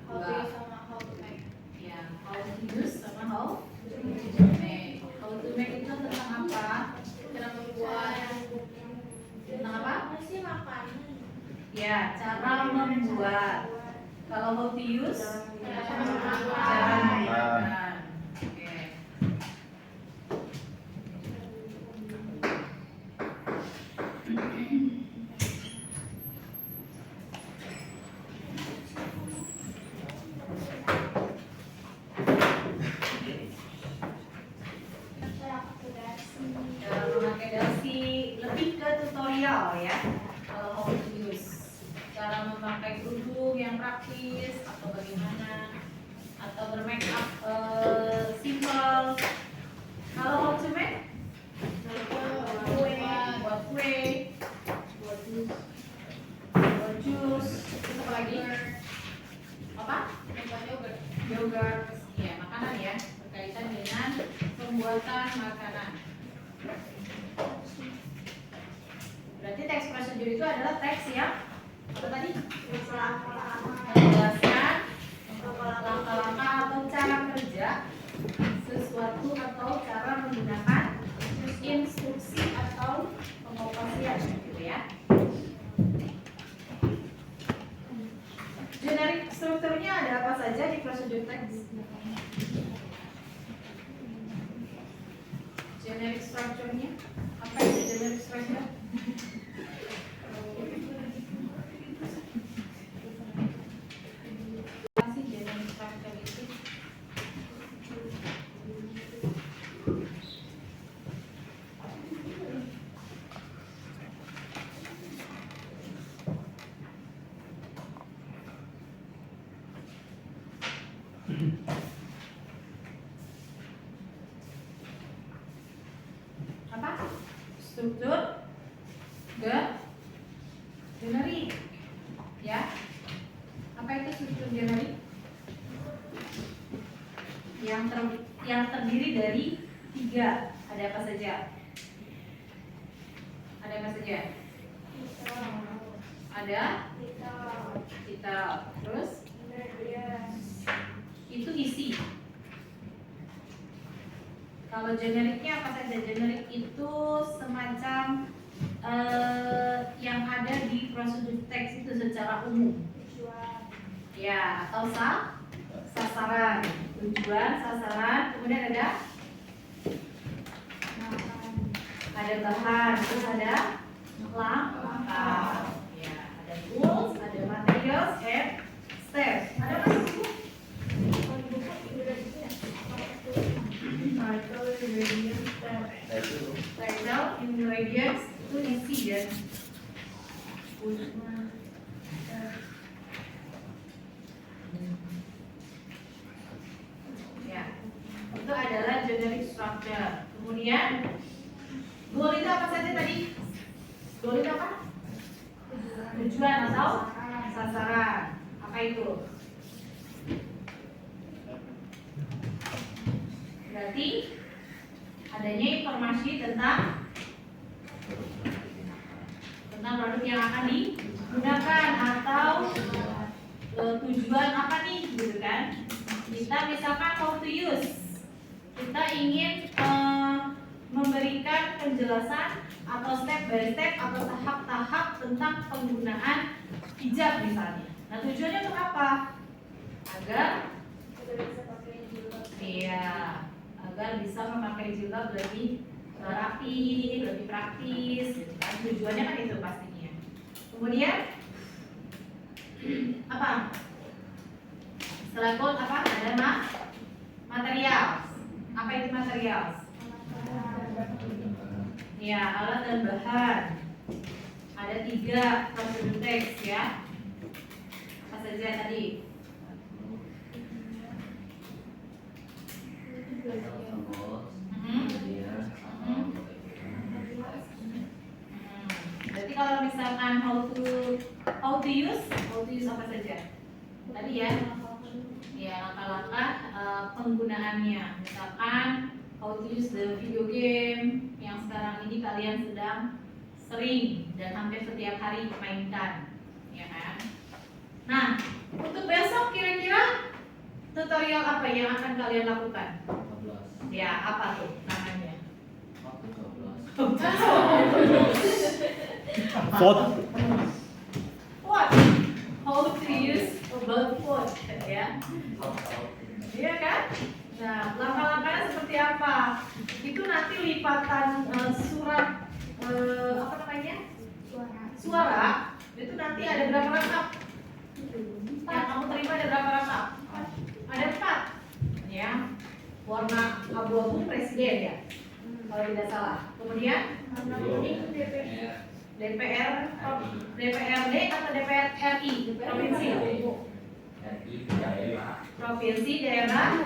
How to use sama how to make. Ya, how to use sama how to make. How to make itu tentang apa? Cara membuat. Tentang apa? Masih makanan. Ya, cara membuat. Kalau how to use, Cara memakan. cara menggunakan. Oke. Cara memakai dasi lebih ke tutorial ya. Kalau how to use, cara memakai kerudung yang praktis atau bagaimana, atau bermake up simple. Kalau how to make, buat kue, buat jus, terus apa lagi? Apa? Yogurt. Ya, makanan ya, berkaitan dengan pembuatan makanan. Berarti teks prosedur itu adalah teks yang apa tadi? Menjelaskan langkah-langkah atau cara kerja sesuatu atau cara menggunakan instruksi atau pengoperasian gitu ya. Generic strukturnya ada apa saja di prosedur teks? Generic structure-nya apa itu generic structure? Apa sih generic structure itu? Apa? Struktur generik ya. Apa itu struktur generik? Yang terdiri dari 3. Ada apa saja? Ada apa saja? Ada kita, terus itu isi. Kalau generiknya apa saja? Generik itu semacam yang ada di prosedur teks itu secara umum. Ya, atau sasaran, tujuan, sasaran, kemudian ada bahan, terus ada langkah. Ya, ada tools, ada materials, and steps. Ada apa sih? Title, ingredients itu isi dan ya, itu adalah generic structure. Kemudian goal itu apa saja tadi? Goal itu apa? Tujuan atau sasaran. Apa itu? Berarti adanya informasi tentang produk yang akan digunakan atau tujuan apa nih gitu kan. Kita misalkan how to use, kita ingin memberikan penjelasan atau step by step atau tahap-tahap tentang penggunaan hijab misalnya. Nah, tujuannya untuk apa? Agar agar bisa memakai jilbab lebih rapi, lebih praktis gitu kan. Tujuannya kan itu pastinya. Kemudian apa? Setelah goal apa? Ada material. Apa itu material? Ya, alat dan bahan. Ada 3 prosedur teks ya. Apa saja tadi? Berarti kalau misalkan how to use apa saja? Tadi ya, langkah-langkah penggunaannya. Misalkan how to use the video game yang sekarang ini kalian sedang sering dan hampir setiap hari mainkan, ya kan? Nah, untuk besok kira-kira sosial apa yang akan kalian lakukan? 15. Ya, apa tuh namanya? Waktu 12. Vote. What? How to use about vote, ya? Iya kan? Nah, langkah-langkahnya seperti apa? Itu nanti lipatan surat apa namanya? Suara. Itu nanti ada berapa rangkap? Yang kamu terima ada berapa rangkap? Ada 4. Ya. Warna abu-abu presiden ya. Kalau tidak salah. Kemudian DPR, DPRD atau DPR RI, provinsi, provinsi, daerah,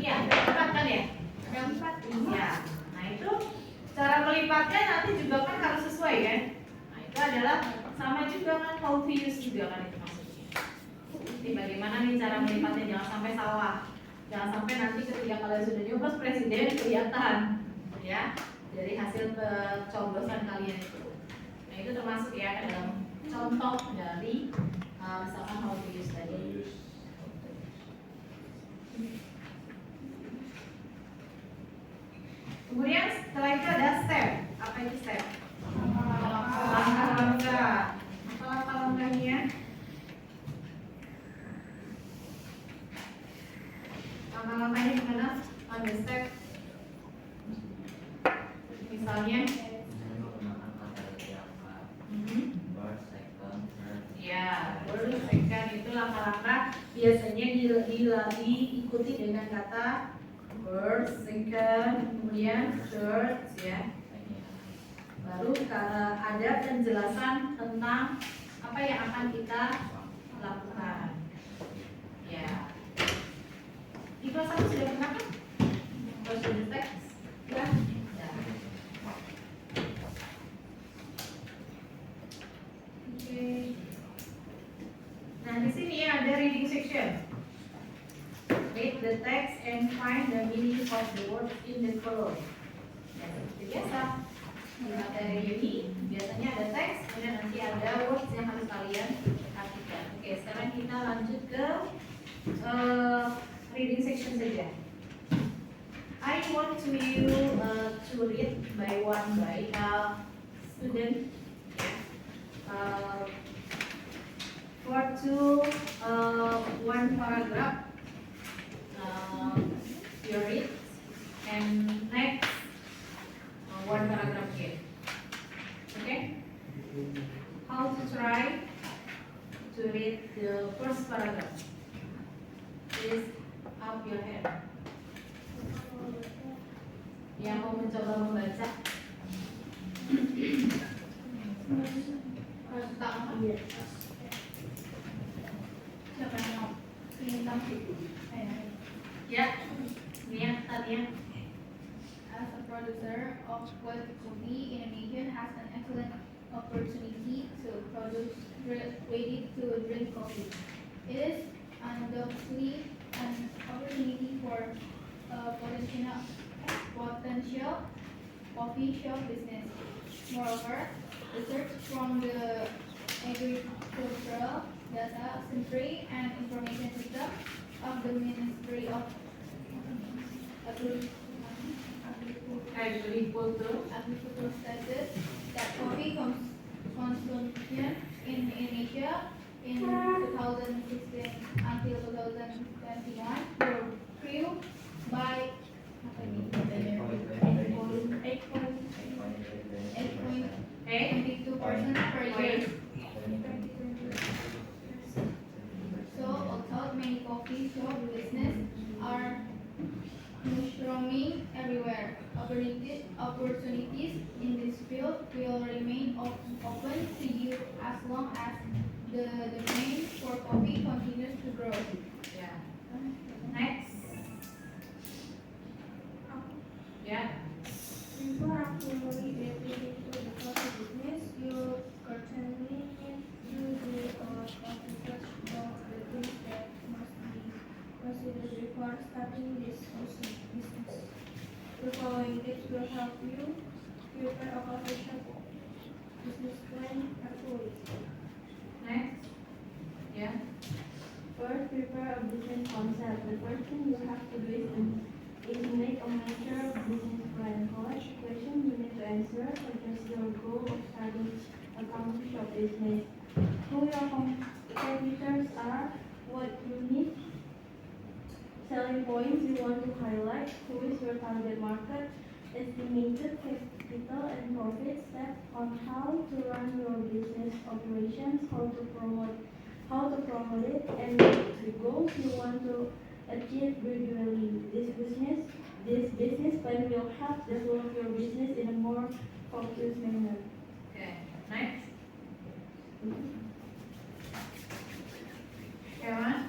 iya, 4 kan ya? Yang 4. Ya, nah itu cara melipatnya nanti juga kan harus sesuai kan? Nah itu adalah sama juga kan how to use juga kan itu maksudnya. Jadi bagaimana nih cara melipatnya, jangan sampai salah, jangan sampai nanti ketika kalian sudah nyoblos presiden kelihatan, ya dari hasil pencoblosan kalian itu. Nah itu termasuk ya ke dalam contoh dari misalkan how to use tadi. Kemudian setelah itu ada step. Apa itu step? Langkah-langkah. Apa langkah-langkahnya? Langkah-langkahnya gimana? Ada step. Misalnya, menggunakan kata yang first, second, third. ya, first, second itu langkah-langkah biasanya diikuti dengan kata first, second, kemudian third, ya. Baru ada penjelasan tentang apa yang akan kita lakukan. Ya. Di kelas 1 sudah pernah kan? Question text? Ya. Ya. Oke. Nah, di sini ada reading section. Read the text and find the meaning of the word in the column. Ya, seperti biasa. Di materi ini biasanya ada teks, kemudian nanti ada words yang harus kalian artikan. Oke, sekarang kita lanjut ke reading section saja. I want to you to read by one by student. For one paragraph. You read and next one paragraph here. Okay? How to try to read the first paragraph? Please up your hand. Yang mau mencoba membaca. Pertama. Siapa yang mau? Ya, Nia, Tania. As a producer of quality coffee, Indonesia has an excellent opportunity to produce ready-to-drink coffee. It is undoubtedly an opportunity for potential coffee shop business. Moreover, research from the Agricultural Data Center and Information System of the Ministry of Agriculture stated that coffee consumption in Indonesia in 2016 until 2021 grew by 8.82% per year. So, although many coffee shop business are mushrooming everywhere, opportunities in this field will remain open to you as long as the demand for coffee continues to grow. Ya. Next. Ya. Before actively getting into the coffee business, you certainly need to do a lot of research about the things that must be considered before starting this coffee business. The following tips will help you prepare a coffee shop business plan carefully. Next. Ya. First, prepare a business concept. The first thing you have to do is make a master business plan. What question you need to answer, such as your goal of starting a coffee shop business, who your competitors are, what you need, selling points you want to highlight, who is your target market, estimated capital and profit, steps on how to run your business operations, how to promote it, and the goals you want to achieve gradually. This business plan will help develop your business in a more focused manner. Okay, next. Karen?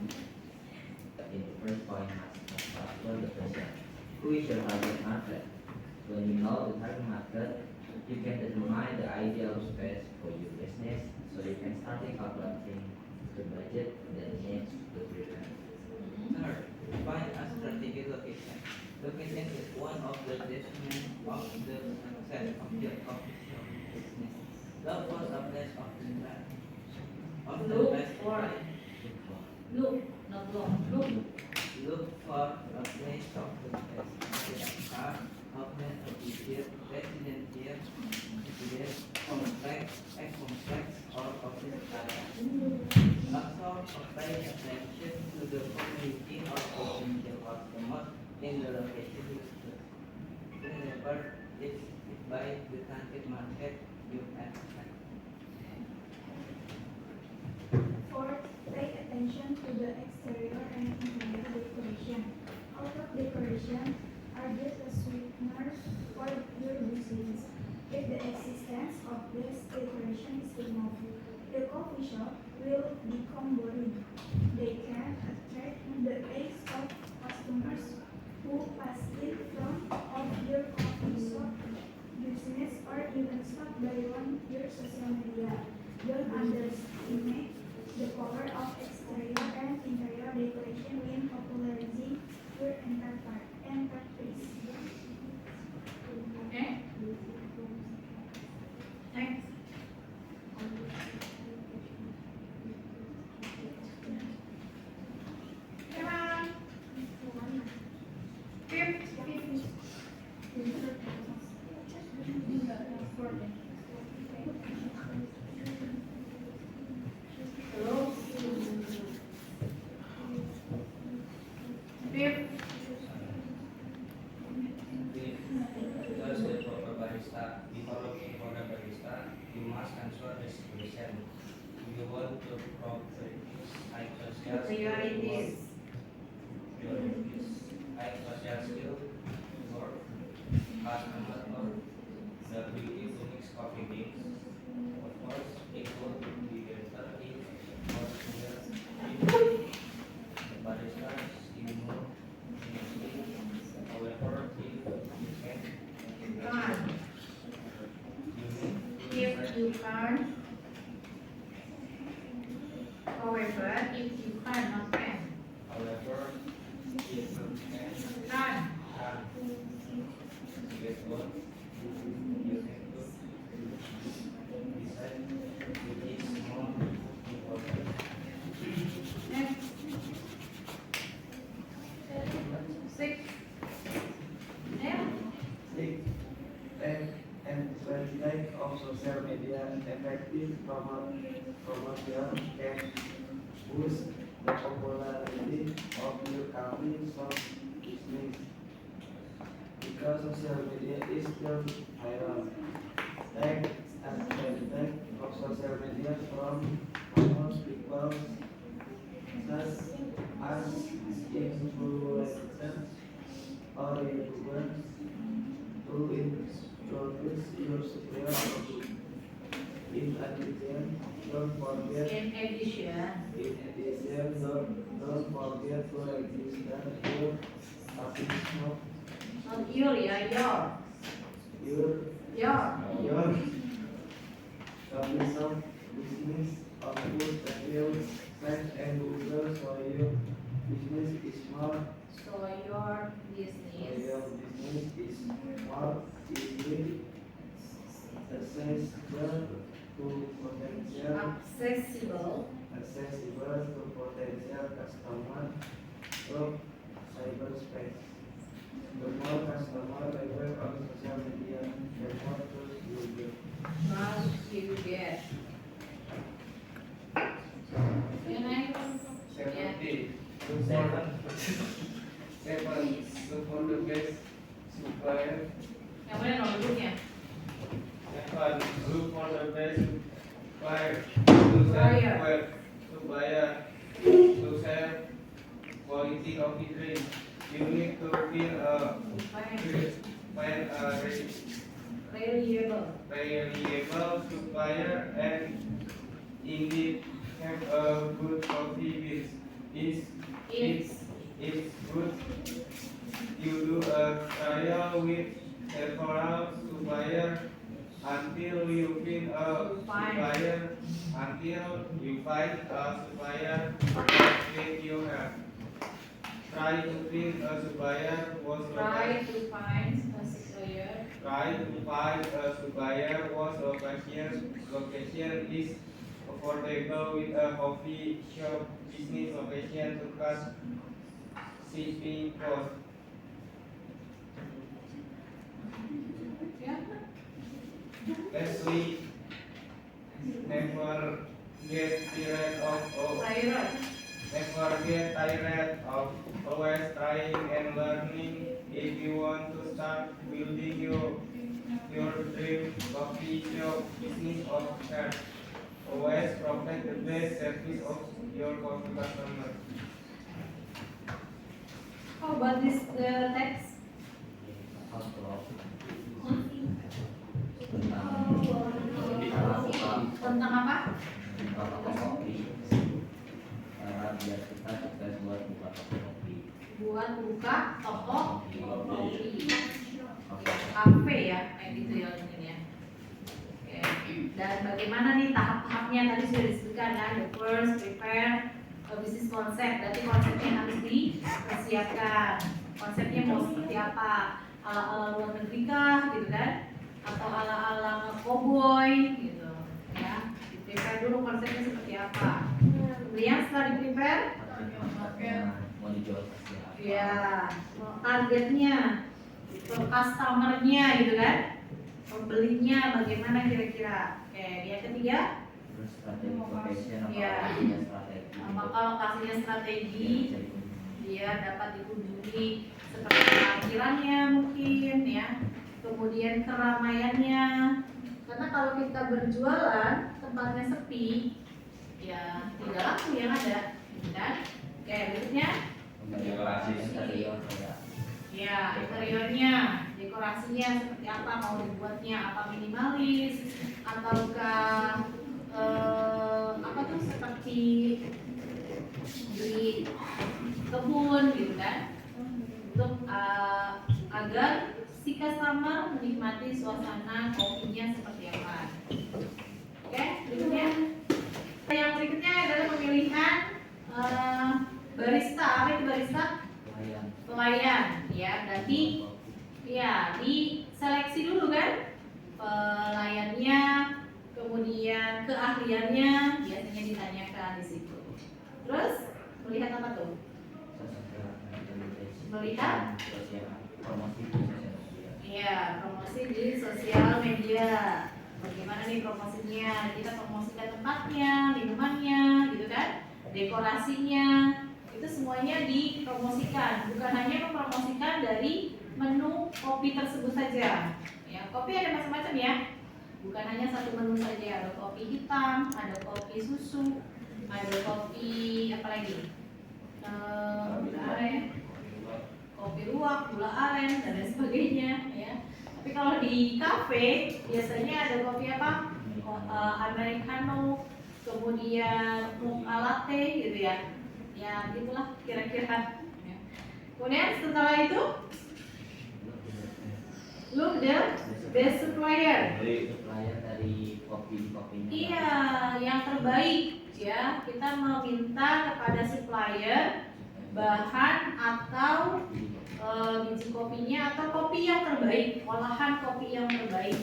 Okay, the first point must answer the question. Who is your target market? When you know the target market, you can determine the ideal space for your business, so you can start calculating the budget that needs to be done. Third, find a strategic location. Location is one of the determinants of the success of your coffee shop business. Look for a place of interest. Look for. Look, not long. Look. Look for a place of interest. Car, outlet, official, residential, complex, complex, or office area. Also, pay attention to the community or potential customer in the location you choose. Whenever it's by the target market you attract. Fourth, pay attention to the exterior and interior decoration. Outdoor decoration are just a sweetener for your business. If the existence of this decoration is removed, the coffee shop will become boring. They can attract the gaze of customers who pass in front of your coffee shop business or even stop by on your social media. Don't underestimate the power of exterior and interior decoration in popularizing your enterprise. Okay. Next. Karen? Fifth. Hello? Fifth. Because the proper barista, before looking for the barista, you must answer this question. Do you want to provide high social Priorities. high social skill, or customer, or the ability to mix coffee beans? Of course, it would be better if more clear if the barista is more however, if you can Can't. If you can't. However, if you can't, not can. However, if you can Can't. get what you can do, decide which is more important. Next. Six. Yeah. Six, and strategy of social media effective promotion can boost the popularity of your coffee shop business. Because social media is still viral, take advantage of social media from famous people such as influencers or YouTubers to introduce your superior product. In addition, don't forget don't forget to register your coffee shop, Not your, yeah, your your. coffee shop business on food reviews, search and Google so your business is more So your so business your are easily accessible to potential customer of cyberspace. The more customer level on social media, the more tools you get. You get. Yang next. 70. Look for the best supplier. Yang mana nomor dulunya? Look for the best supplier to sell quality coffee drink. You need to find a reliable supplier and indeed have a good coffee beans. It's good you do a trial with several suppliers until you find a supplier that fit your health. Try to find a supplier was location is affordable with a coffee shop business location to cut shipping cost. Lastly, never get tired of always trying and learning. If you want to start building your dream coffee shop business of care, always provide the best service of your coffee customer. How about this text? Tentang apa? Toko kopi. Biar kita sukses buat buka toko kopi. Buat buka toko kopi. Oke. Kafe ya, kayak gitu ya mungkin ya. Oke. Dan bagaimana nih tahap-tahapnya tadi sudah disebutkan kan? The first, prepare a business concept. Berarti konsepnya harus dipersiapkan. Konsepnya mau seperti apa? Ala-ala luar negeri kah, gitu kan? Atau ala-ala cowboy, gitu ya. Di-prepare dulu konsepnya seperti apa. Kemudian setelah di-prepare, Mau dijual pasti apa? ya, targetnya, customernya gitu kan, pembelinya bagaimana kira-kira. Oke, yang ketiga, Terus strategi profession apa Iya. artinya strategi? maka lokasinya strategi, Jadi, dia dapat dikunjungi seperti parkirannya mungkin ya, kemudian keramaiannya. Karena kalau kita berjualan tempatnya sepi, ya tidak laku yang ada, gitu kan? Oke, berikutnya. dekorasi interior ya. Ya, interiornya, dekorasinya seperti apa, mau dibuatnya apa minimalis, ataukah apa tuh seperti di kebun gitu kan, untuk agar si customer menikmati suasana kopinya seperti apa. Oke, berikutnya. Yang berikutnya adalah pemilihan barista. Apa itu barista? Pelayan ya, berarti ya diseleksi dulu kan pelayannya, kemudian keahliannya biasanya ditanyakan di situ. Terus melihat apa tuh? Melihat promosi di sosial media. iya, promosi di sosial media. Bagaimana nih promosinya? Kita promosikan tempatnya, minumannya, gitu kan? Dekorasinya. Itu semuanya dipromosikan, bukan hanya mempromosikan dari menu kopi tersebut saja. Ya, kopi ada macam-macam ya, bukan hanya satu menu saja. Ada kopi hitam, ada kopi susu, ada kopi apa lagi? Gula aren, kopi luwak, gula aren dan lain sebagainya. Ya. Tapi kalau di kafe biasanya ada kopi apa? Americano, kemudian mocha latte gitu ya. Ya gitulah kira-kira. Kemudian setelah itu look the best supplier. Supplier dari kopinya. Iya, yang terbaik ya. Kita meminta kepada supplier bahan atau biji kopinya atau kopi yang terbaik, olahan kopi yang terbaik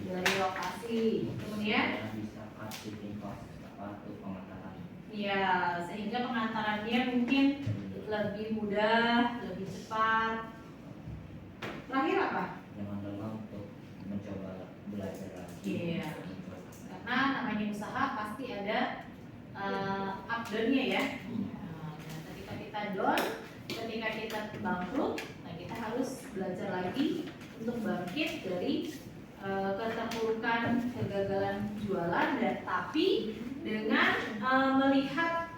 dari lokasi. Kemudian bisa kasih tingkat untuk pengataran. ya, sehingga pengantarannya mungkin lebih mudah, lebih cepat. Terakhir apa? Jangan lelah untuk mencoba belajar lagi. Iya. Karena namanya usaha pasti ada up down-nya ya. Nah, ketika kita down, ketika kita bangkrut, nah kita harus belajar lagi untuk bangkit dari keterpurukan, kegagalan jualan, dan tapi dengan melihat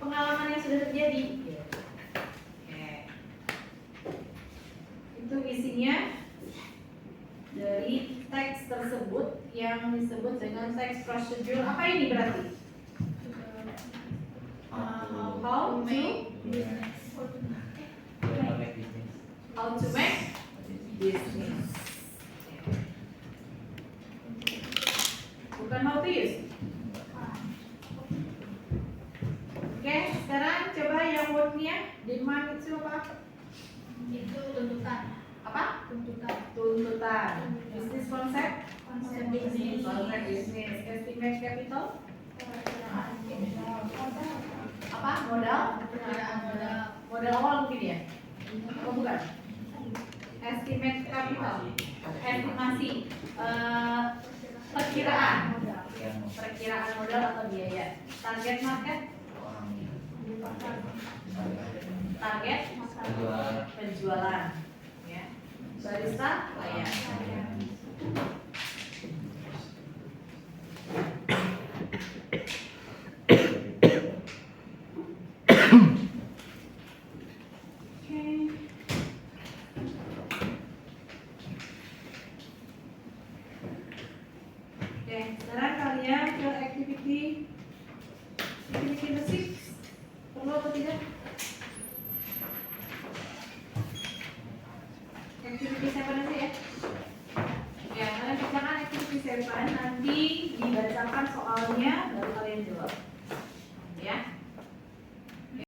pengalaman yang sudah terjadi. Oke. Itu isinya dari teks tersebut yang disebut dengan teks prosedur. Apa ini berarti? How to make business. how to make business. Bukan how to use. Oke, sekarang coba yang word-nya demand itu apa? Itu tuntutan. Apa? Tuntutan. Tuntutan. Business concept. Konsep bisnis. Konsep bisnis. Estimate capital. Apa? Modal. Perkiraan modal. Modal awal mungkin ya? Atau bukan? Estimate capital. Estimasi. Perkiraan. Perkiraan modal atau biaya. Target market. Target penjualan. Ya. Barista pelayan. Oke, sekarang kalian ke activity number 6. Perlu atau tidak? Activity 7